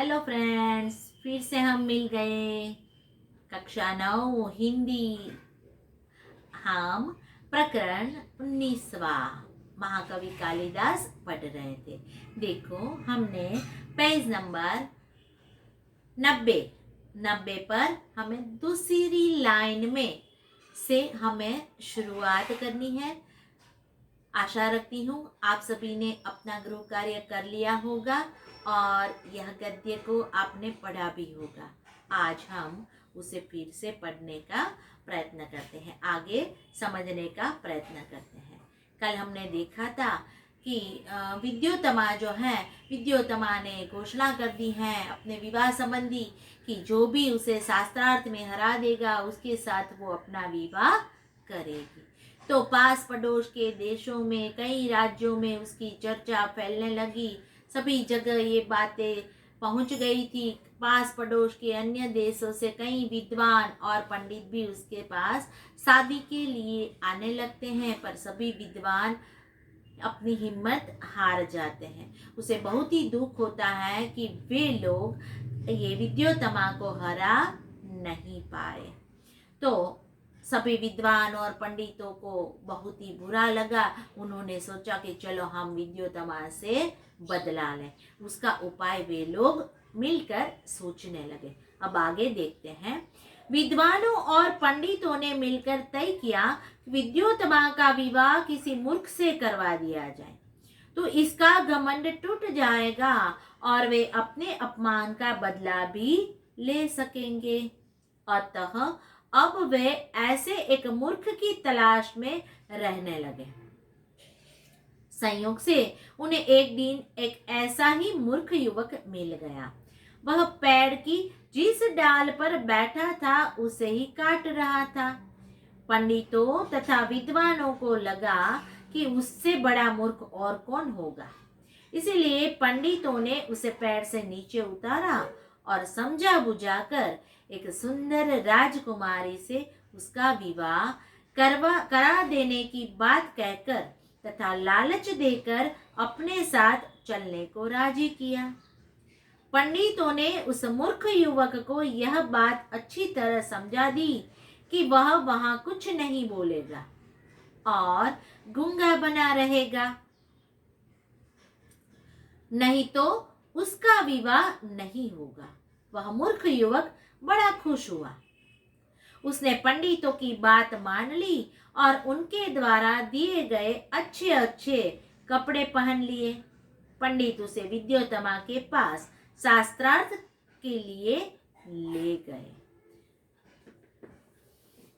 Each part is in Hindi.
हेलो फ्रेंड्स, फिर से हम मिल गए। कक्षा 9 हिंदी। हम प्रकरण 19वां महाकवि कालिदास पढ़ रहे थे। देखो, हमने पेज नंबर 90 पर हमें दूसरी लाइन में से हमें शुरुआत करनी है। आशा रखती हूँ आप सभी ने अपना गृह कार्य कर लिया होगा और यह गद्य को आपने पढ़ा भी होगा। आज हम उसे फिर से पढ़ने का प्रयत्न करते हैं, आगे समझने का प्रयत्न करते हैं। कल हमने देखा था कि विद्योत्तमा जो है, विद्योत्तमा ने घोषणा कर दी है अपने विवाह संबंधी कि जो भी उसे शास्त्रार्थ में हरा देगा उसके साथ वो अपना विवाह करेगी। तो पास पड़ोस के देशों में, कई राज्यों में उसकी चर्चा फैलने लगी। सभी जगह ये बातें पहुंच गई थी। पास पड़ोस के अन्य देशों से कई विद्वान और पंडित भी उसके पास शादी के लिए आने लगते हैं, पर सभी विद्वान अपनी हिम्मत हार जाते हैं। उसे बहुत ही दुख होता है कि वे लोग ये विद्योत्तमा को हरा नहीं पाए। तो सभी विद्वान और पंडितों को बहुत ही बुरा लगा। उन्होंने सोचा कि चलो हम विद्योत्तमा से बदला लें। उसका उपाय वे लोग मिलकर सोचने लगे। अब आगे देखते हैं। विद्वानों और पंडितों ने मिलकर तय किया कि विद्योत्तमा का विवाह किसी मूर्ख से करवा दिया जाए, तो इसका घमंड टूट जाएगा और वे अपने अपमान का बदला भी ले सकेंगे। अतः अब वे ऐसे एक मूर्ख की तलाश में रहने लगे। संयोग से उन्हें एक दिन एक ऐसा ही मूर्ख युवक मिल गया। वह पेड़ की जिस डाल पर बैठा था उसे ही काट रहा था। पंडितों तथा विद्वानों को लगा कि उससे बड़ा मूर्ख और कौन होगा। इसीलिए पंडितों ने उसे पेड़ से नीचे उतारा और समझा बुझाकर एक सुंदर राजकुमारी से उसका विवाह करा देने की बात कहकर तथा लालच देकर अपने साथ चलने को राजी किया। पंडितों ने उस मूर्ख युवक को यह बात अच्छी तरह समझा दी कि वह वहां कुछ नहीं बोलेगा और गूंगा बना रहेगा, नहीं तो उसका विवाह नहीं होगा। वह मूर्ख युवक बड़ा खुश हुआ। उसने पंडितों की बात मान ली और उनके द्वारा दिए गए अच्छे अच्छे कपड़े पहन लिए। पंडित उसे विद्योत्तमा के पास शास्त्रार्थ के लिए ले गए।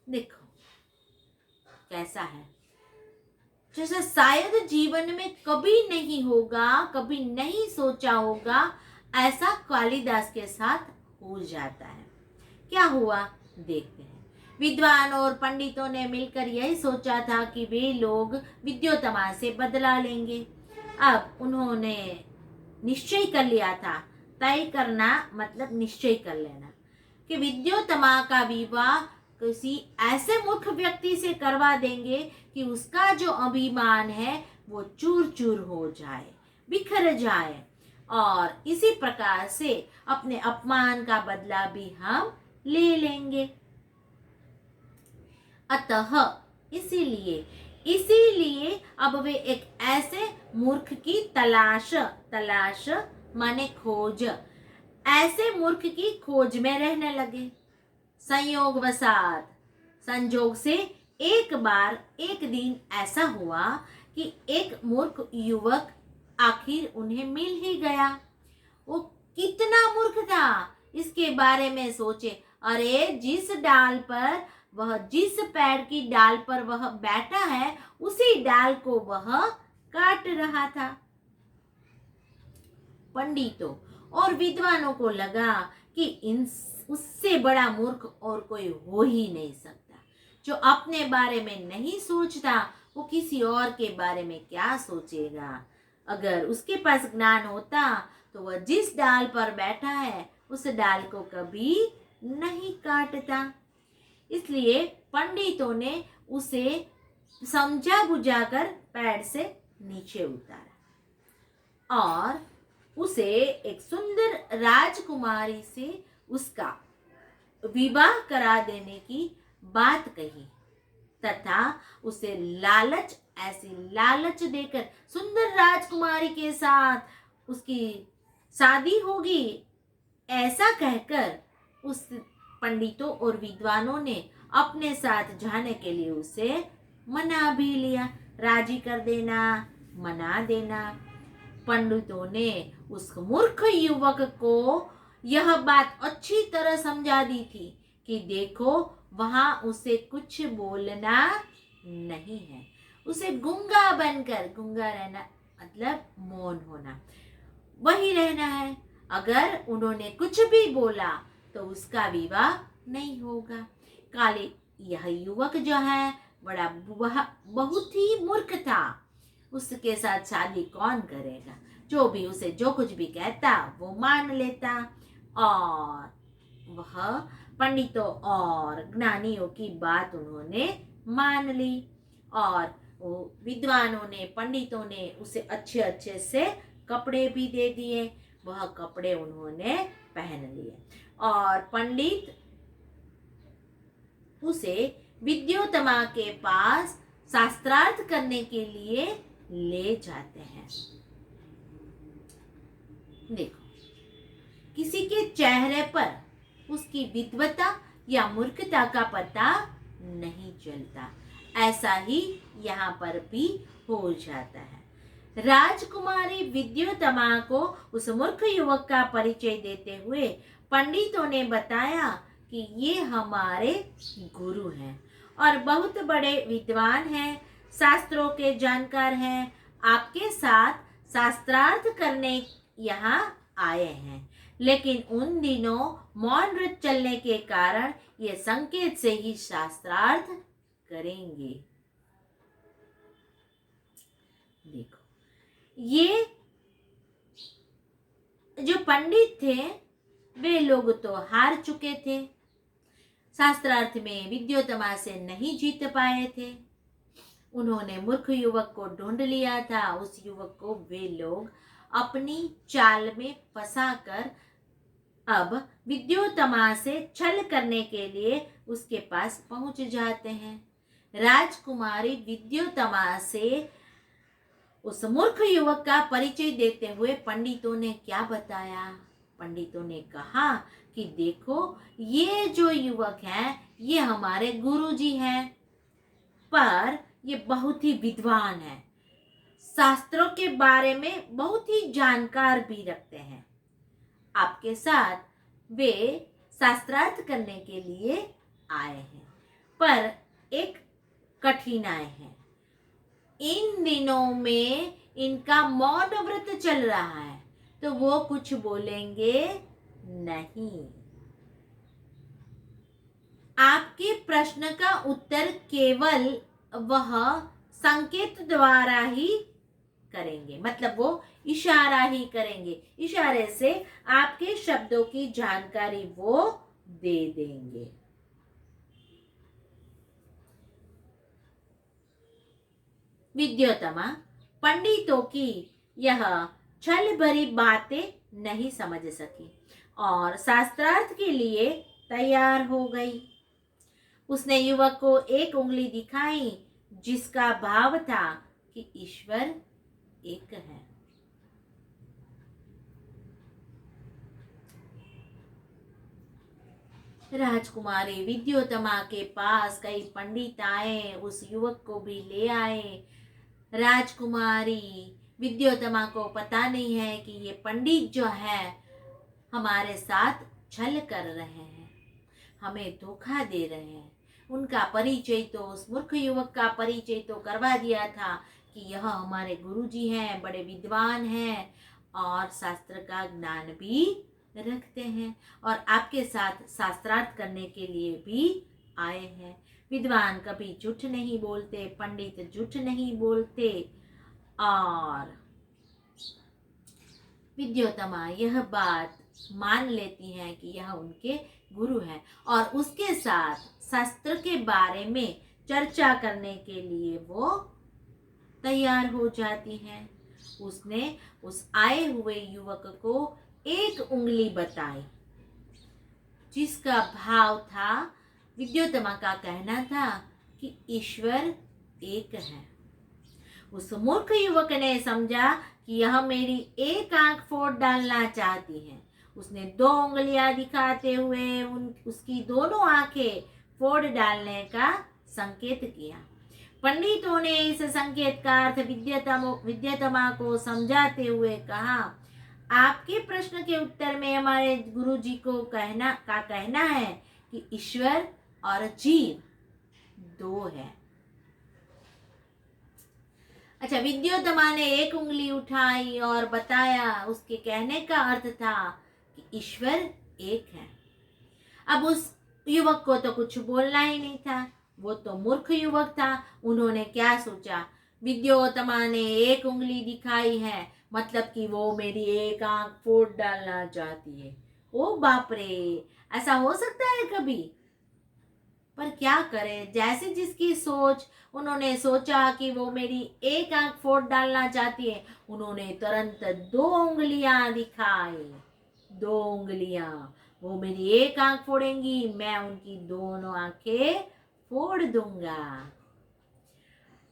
देखो कैसा है, जैसे शायद जीवन में कभी नहीं होगा, कभी नहीं सोचा होगा, ऐसा कालिदास के साथ हो जाता है। क्या हुआ देखते हैं। विद्वान और पंडितों ने मिलकर यही सोचा था कि वे लोग विद्योत्तमा से बदला लेंगे। अब उन्होंने निश्चय कर लिया था, तय करना मतलब निश्चय कर लेना, कि विद्योत्तमा का विवाह किसी ऐसे मूर्ख व्यक्ति से करवा देंगे कि उसका जो अभिमान है वो चूर चूर हो जाए, बिखर जाए, और इसी प्रकार से अपने अपमान का बदला भी हम ले लेंगे। अतः इसीलिए अब वे एक ऐसे मूर्ख की तलाश माने खोज, ऐसे मूर्ख की खोज में रहने लगे। संयोग से एक दिन ऐसा हुआ कि एक मूर्ख युवक आखिर उन्हें मिल ही गया। वो कितना मूर्ख था इसके बारे में सोचे। अरे जिस पेड़ की डाल पर वह बैठा है उसी डाल को वह काट रहा था। पंडितों और विद्वानों को लगा कि उससे बड़ा मूर्ख और कोई हो ही नहीं सकता। जो अपने बारे में नहीं सोचता वो किसी और के बारे में क्या सोचेगा। अगर उसके पास ज्ञान होता तो वह जिस डाल पर बैठा है उस डाल को कभी नहीं काटता। इसलिए पंडितों ने उसे समझा बुझाकर पेड़ से नीचे उतारा और उसे एक सुंदर राजकुमारी से उसका विवाह करा देने की बात कही तथा उसे ऐसी लालच देकर सुंदर राजकुमारी के साथ उसकी शादी होगी ऐसा कहकर उस पंडितों और विद्वानों ने अपने साथ जाने के लिए उसे मना भी लिया। राजी कर देना, मना देना। पंडितों ने उस मूर्ख युवक को यह बात अच्छी तरह समझा दी थी कि देखो वहां उसे कुछ बोलना नहीं है, उसे गूंगा बनकर, गूंगा रहना मतलब मौन होना, वही रहना है। अगर उन्होंने कुछ भी बोला तो उसका विवाह नहीं होगा। काले यह युवक जो है बड़ा बहुत ही मूर्ख था। उसके साथ शादी कौन करेगा? जो भी उसे जो कुछ भी कहता वो मान लेता। और वह पंडितों और ज्ञानियों की बात उन्होंने मान ली और वो विद्वानों ने, पंडितों ने उसे अच्छे अच्छे से कपड़े भी दे दिए। वह कपड़े उन्होंने पहन लिए और पंडित उसे विद्योत्तमा के पास शास्त्रार्थ करने के लिए ले जाते हैं। देखो, किसी के चेहरे पर उसकी विद्वता या मूर्खता का पता नहीं चलता, ऐसा ही यहाँ पर भी हो जाता है। राजकुमारी विद्योत्तमा को उस मूर्ख युवक का परिचय देते हुए पंडितों ने बताया कि ये हमारे गुरु हैं और बहुत बड़े विद्वान हैं, शास्त्रों के जानकार हैं, आपके साथ शास्त्रार्थ करने यहाँ आए हैं। लेकिन उन दिनों मौन व्रत चलने के कारण ये संकेत से ही शास्त्रार्थ करेंगे। देखो, ये जो पंडित थे वे लोग तो हार चुके थे, शास्त्रार्थ में विद्योत्तमा से नहीं जीत पाए थे। उन्होंने मूर्ख युवक को ढूंढ लिया था। उस युवक को वे लोग अपनी चाल में फंसाकर अब विद्योत्तमा से छल करने के लिए उसके पास पहुंच जाते हैं। राजकुमारी विद्योत्तमा से उस मूर्ख युवक का परिचय देते हुए पंडितों ने क्या बताया? पंडितों ने कहा कि देखो, ये जो युवक है ये हमारे गुरुजी हैं, पर ये बहुत ही विद्वान है, शास्त्रों के बारे में बहुत ही जानकार भी रखते हैं। आपके साथ वे शास्त्रार्थ करने के लिए आए हैं, पर एक कठिनाई है। इन दिनों में इनका मौन व्रत चल रहा है तो वो कुछ बोलेंगे नहीं। आपके प्रश्न का उत्तर केवल वह संकेत द्वारा ही करेंगे, मतलब वो इशारा ही करेंगे, इशारे से आपके शब्दों की जानकारी वो दे देंगे। विद्योत्तमा पंडितों की यह छल भरी बातें नहीं समझ सकी और शास्त्रार्थ के लिए तैयार हो गई। उसने युवक को एक उंगली दिखाई जिसका भाव था कि ईश्वर एक है। राजकुमारी विद्योत्तमा के पास कई पंडित आए, उस युवक को भी ले आए। राजकुमारी विद्योत्तमा को पता नहीं है कि ये पंडित जो है हमारे साथ छल कर रहे हैं, हमें धोखा दे रहे हैं। उनका परिचय तो, उस मूर्ख युवक का परिचय तो करवा दिया था कि यह हमारे गुरुजी हैं, बड़े विद्वान हैं और शास्त्र का ज्ञान भी रखते हैं और आपके साथ शास्त्रार्थ करने के लिए भी आए हैं। विद्वान कभी झूठ नहीं बोलते, पंडित झूठ नहीं बोलते। और विद्योत्तमा यह बात मान लेती हैं कि यह उनके गुरु हैं और उसके साथ शास्त्र के बारे में चर्चा करने के लिए वो तैयार हो जाती हैं। उसने उस आए हुए युवक को एक उंगली बताई, जिसका भाव था, विद्योत्तमा का कहना था कि ईश्वर एक है। उस मूर्ख युवक ने समझा कि यह मेरी एक आंख फोड़ डालना चाहती है। उसने 2 उंगलियां दिखाते हुए उसकी दोनों आंखें फोड़ डालने का संकेत किया। पंडितों ने इस संकेत का अर्थ विद्यात्मा को समझाते हुए कहा, आपके प्रश्न के उत्तर में हमारे गुरु जी को कहना है कि ईश्वर और जीव 2 है। अच्छा, विद्योत्तमा ने एक उंगली उठाई और बताया, उसके कहने का अर्थ था कि ईश्वर एक है। अब उस युवक को तो कुछ बोलना ही नहीं था, वो तो मूर्ख युवक था। उन्होंने क्या सोचा, विद्योत्तमा ने एक उंगली दिखाई है, मतलब कि वो मेरी एक आंख फोड़ डालना चाहती है। ओ बाप रे, ऐसा हो सकता है कभी? पर क्या करें, जैसे जिसकी सोच। उन्होंने सोचा कि वो मेरी एक आंख फोड़ डालना चाहती है, उन्होंने तुरंत 2 उंगलियां दिखाई। 2 उंगलियां, वो मेरी एक आंख फोड़ेंगी, मैं उनकी दोनों आंखें फोड़ दूंगा।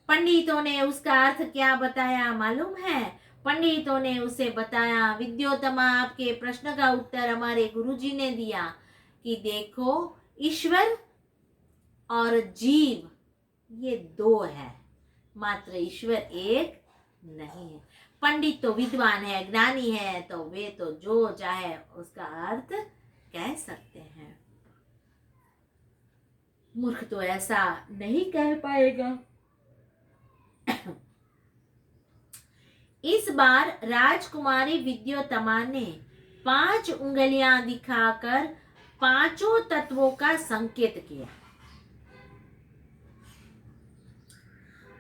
पंडितों ने उसका अर्थ क्या बताया मालूम है? पंडितों ने उसे बताया, विद्योत्तमा, आपके प्रश्न का उत्तर हमारे गुरुजी ने दिया कि देखो, ईश्वर और जीव ये 2 है, मात्र ईश्वर एक नहीं है। पंडित तो विद्वान है, ज्ञानी है, तो वे तो जो चाहे उसका अर्थ कह सकते हैं। मूर्ख तो ऐसा नहीं कह पाएगा। इस बार राजकुमारी विद्योत्तमा ने 5 उंगलियां दिखाकर 5 तत्वों का संकेत किया।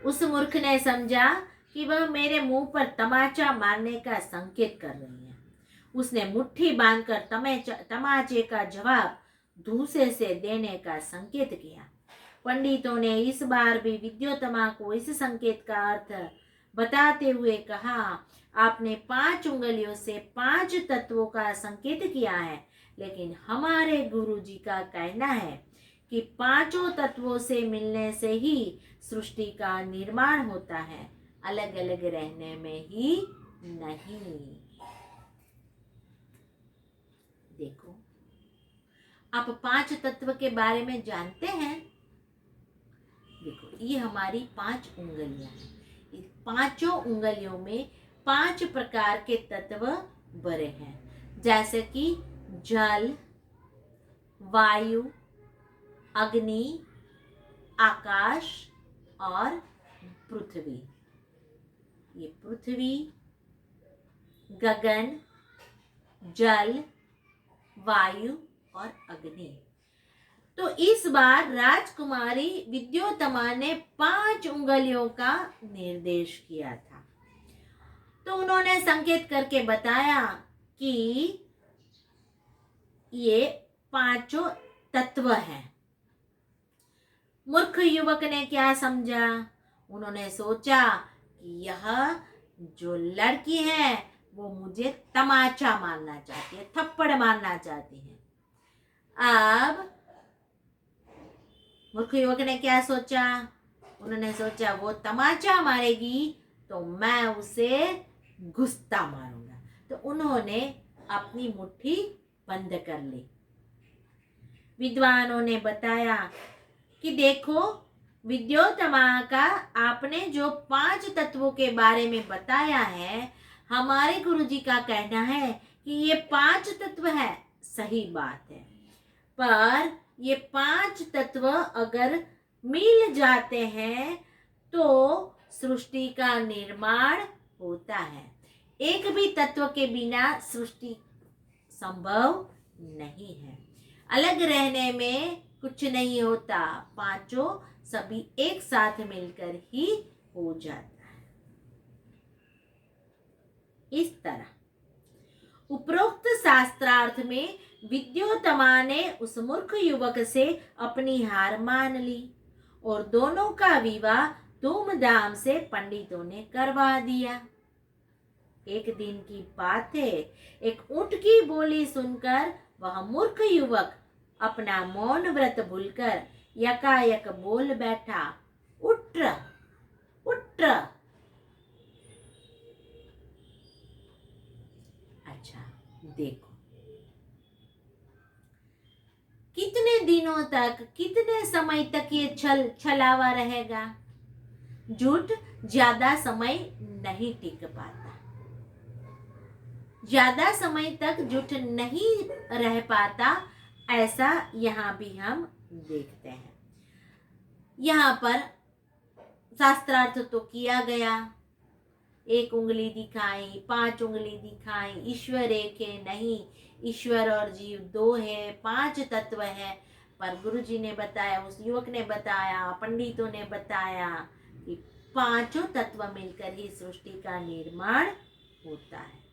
उस मूर्ख ने समझा कि वह मेरे मुंह पर तमाचा मारने का संकेत कर रही है। उसने मुट्ठी बांधकर तमाचे का जवाब धूसे से देने का संकेत किया। पंडितों ने इस बार भी विद्योत्तमा को इस संकेत का अर्थ बताते हुए कहा, आपने 5 उंगलियों से 5 तत्वों का संकेत किया है, लेकिन हमारे गुरुजी का कहना है कि 5 तत्वों से मिलने से ही सृष्टि का निर्माण होता है, अलग अलग रहने में ही नहीं। देखो, आप 5 तत्व के बारे में जानते हैं? देखो, ये हमारी 5 उंगलियां हैं। इन 5 उंगलियों में 5 प्रकार के तत्व भरे हैं, जैसे कि जल, वायु, अग्नि, आकाश और पृथ्वी। ये पृथ्वी, गगन, जल, वायु और अग्नि। तो इस बार राजकुमारी विद्योत्तमा ने 5 उंगलियों का निर्देश किया था। तो उन्होंने संकेत करके बताया कि ये 5 तत्व हैं। मूर्ख युवक ने क्या समझा? उन्होंने सोचा कि यह जो लड़की है वो मुझे तमाचा मारना चाहती है, थप्पड़ मारना चाहती है। अब मूर्ख युवक ने क्या सोचा? उन्होंने सोचा, वो तमाचा मारेगी तो मैं उसे घुसता मारूंगा। तो उन्होंने अपनी मुट्ठी बंद कर ली। विद्वानों ने बताया कि देखो, विद्योत्तमा का आपने जो 5 तत्वों के बारे में बताया है, हमारे गुरुजी का कहना है कि ये 5 तत्व है। सही बात है, पर ये 5 तत्व अगर मिल जाते हैं तो सृष्टि का निर्माण होता है। एक भी तत्व के बिना सृष्टि संभव नहीं है। अलग रहने में कुछ नहीं होता, 5 सभी एक साथ मिलकर ही हो जाता है। इस तरह उपरोक्त शास्त्रार्थ में विद्योत्तमा ने उस मूर्ख युवक से अपनी हार मान ली और दोनों का विवाह धूमधाम से पंडितों ने करवा दिया। एक दिन की बात है, एक ऊंट की बोली सुनकर वह मूर्ख युवक अपना मौन व्रत भूलकर यकायक बोल बैठा, उठ उठ। अच्छा, देखो कितने दिनों तक, कितने समय तक ये छलावा रहेगा। झूठ ज्यादा समय नहीं टिक पाता, ज्यादा समय तक झूठ नहीं रह पाता, ऐसा यहाँ भी हम देखते हैं। यहाँ पर शास्त्रार्थ तो किया गया, 1 उंगली दिखाई, 5 उंगली दिखाई, ईश्वर एक है नहीं, ईश्वर और जीव 2 है, 5 तत्व है। पर गुरु जी ने बताया, उस युवक ने बताया, पंडितों ने बताया कि 5 तत्व मिलकर ही सृष्टि का निर्माण होता है।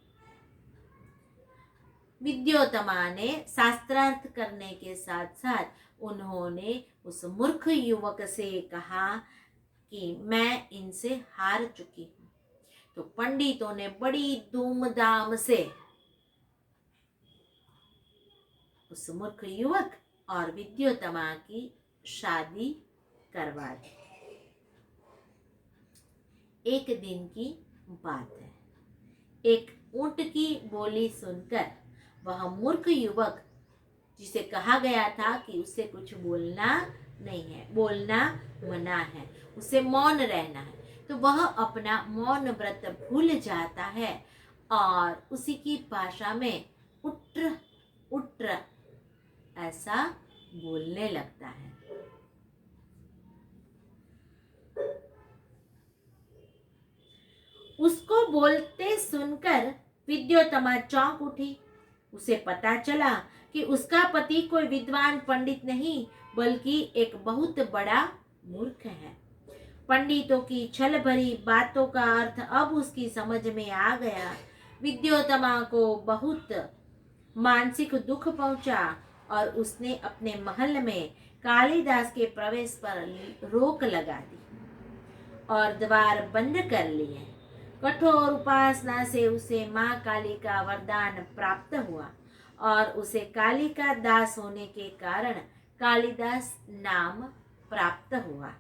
विद्योत्तमा ने शास्त्रार्थ करने के साथ साथ उन्होंने उस मूर्ख युवक से कहा कि मैं इनसे हार चुकी हूं। तो पंडितों ने बड़ी धूमधाम से उस मूर्ख युवक और विद्योत्तमा की शादी करवा दी। एक दिन की बात है, एक ऊंट की बोली सुनकर वह मूर्ख युवक, जिसे कहा गया था कि उसे कुछ बोलना नहीं है, बोलना मना है, उसे मौन रहना है, तो वह अपना मौन व्रत भूल जाता है और उसी की भाषा में उट्र उट्र ऐसा बोलने लगता है। उसको बोलते सुनकर विद्योत्तमा चौंक उठी। उसे पता चला कि उसका पति कोई विद्वान पंडित नहीं बल्कि एक बहुत बड़ा मूर्ख है। पंडितों की छल भरी बातों का अर्थ अब उसकी समझ में आ गया। विद्योत्तमा को बहुत मानसिक दुख पहुंचा और उसने अपने महल में कालिदास के प्रवेश पर रोक लगा दी और द्वार बंद कर लिए। कठोर उपासना से उसे माँ काली का वरदान प्राप्त हुआ और उसे काली का दास होने के कारण कालिदास नाम प्राप्त हुआ।